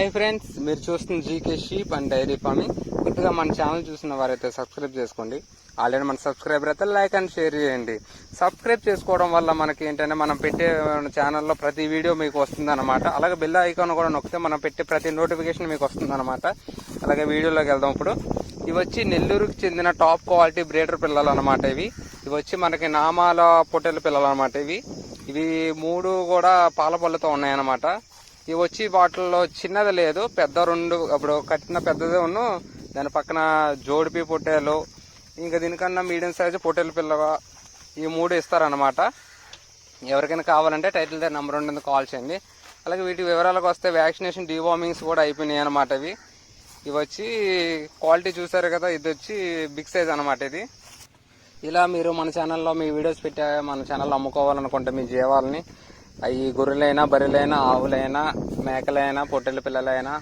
Hi friends, మీరు చూస్తున్న GK sheep and dairy farming. కొత్తగా మన ఛానల్ చూసిన వారైతే సబ్స్క్రైబ్ చేసుకోండి. ఆల్రెడీ మన సబ్స్క్రైబర్ అయితే లైక్ అండ్ షేర్ చేయండి. సబ్స్క్రైబ్ చేసుకోవడం వల్ల మనకి ఏంటంటే మనం పెట్టే ఛానల్లో ప్రతి వీడియో మీకు వస్తుందన్నమాట. అలాగే బెల్ ఐకాన్ కూడా నొక్కితే మనం పెట్టే ప్రతి నోటిఫికేషన్ మీకు వస్తుందన్నమాట. అలాగే వీడియోలోకి వెళ్దాం. ఇప్పుడు ఇవి వచ్చి నెల్లూరుకి చెందిన టాప్ క్వాలిటీ బ్రీడర్ పిల్లలు అనమాట. ఇవి వచ్చి మనకి నామాల పొట్టెల పిల్లలు అనమాట. ఇవి మూడు కూడా పాల పళ్ళతో ఉన్నాయన్నమాట. ఇవి వచ్చి వాటిల్లో చిన్నది లేదు, పెద్ద రెండు అప్పుడు కట్టిన పెద్దది ఉన్ను దాని పక్కన జోడిపి పొట్టేలు, ఇంకా దీనికన్నా మీడియం సైజు పొట్టేలు పిల్లగా ఈ మూడు ఇస్తారనమాట. ఎవరికైనా కావాలంటే టైటిల్ దగ్గర నెంబర్ ఉంటుంది, కాల్ చేయండి. అలాగే వీటి వివరాలకు వస్తే వ్యాక్సినేషన్ డివార్మింగ్స్ కూడా అయిపోయినాయి అనమాట. ఇవి వచ్చి క్వాలిటీ చూసారు కదా, ఇది వచ్చి బిగ్ సైజ్ అనమాట. ఇలా మీరు మన ఛానల్లో మీ వీడియోస్ పెట్టా మన ఛానల్లో అమ్ముకోవాలనుకుంటే మీ జీవాలని, అవి గొర్రెలైనా బర్రెలైనా ఆవులైనా మేకలైనా పొట్టెల పిల్లలైనా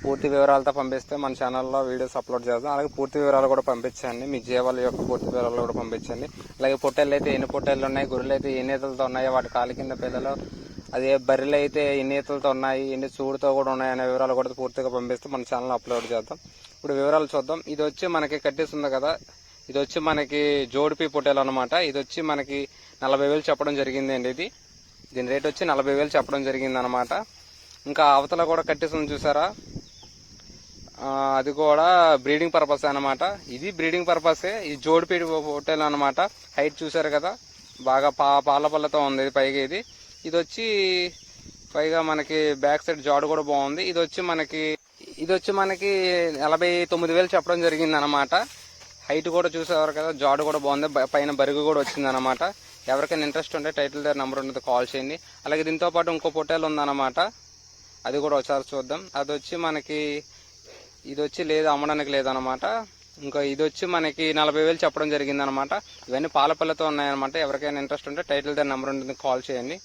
పూర్తి వివరాలతో పంపిస్తే మన ఛానల్లో వీడియోస్ అప్లోడ్ చేద్దాం. అలాగే పూర్తి వివరాలు కూడా పంపించండి, మీ జీవాల యొక్క పూర్తి వివరాలు కూడా పంపించండి. అలాగే పొట్టెళ్ళు అయితే ఎన్ని పొట్టెళ్ళు ఉన్నాయి, గొర్రెలు అయితే ఎన్ని ఈతలతో ఉన్నాయి, వాటి కాలి కింద పిల్లలు, అదే బర్రెలు అయితే ఎన్ని ఈతలతో ఉన్నాయి, ఎన్ని చూడుతో కూడా ఉన్నాయి అనే వివరాలు కూడా పూర్తిగా పంపిస్తే మన ఛానల్లో అప్లోడ్ చేద్దాం. ఇప్పుడు వివరాలు చూద్దాం. ఇది వచ్చి మనకి కట్టేస్తుంది కదా, ఇది వచ్చి మనకి జోడిపి పొట్టేలు అనమాట. ఇది వచ్చి మనకి 40,000 చెప్పడం జరిగిందండి. దీని రేట్ వచ్చి 40,000 చెప్పడం జరిగింది అనమాట. ఇంకా అవతల కూడా కట్టేస్తుంది చూసారా, అది కూడా బ్రీడింగ్ పర్పస్ అనమాట. ఇది బ్రీడింగ్ పర్పసే. ఈ జోడిపి పొట్టేలు అనమాట. హైట్ చూసారు కదా, బాగా పాల పళ్ళతో ఉంది పైగా. ఇది వచ్చి పైగా మనకి బ్యాక్ సైడ్ జాడు కూడా బాగుంది. ఇది వచ్చి మనకి 49,000 చెప్పడం జరిగింది అనమాట. హైట్ కూడా చూసేవారు కదా, జాడు కూడా బాగుంది, పైన బరుగు కూడా వచ్చింది అనమాట. ఎవరికైనా ఇంట్రెస్ట్ ఉంటే టైటిల్ దగ్గర నెంబర్ ఉంటుంది, కాల్ చేయండి. అలాగే దీంతో పాటు ఇంకో పొట్టేలు ఉందన్నమాట, అది కూడా ఒకసారి చూద్దాం. అది వచ్చి మనకి ఇది వచ్చి లేదు, అమ్మడానికి లేదనమాట. ఇంకా ఇది వచ్చి మనకి 40,000 చెప్పడం జరిగింది అనమాట. ఇవన్నీ పాల పళ్ళతో ఉన్నాయన్నమాట. ఎవరికైనా ఇంట్రెస్ట్ ఉంటే టైటిల్ దగ్గర నెంబర్ ఉంటుంది, కాల్ చేయండి.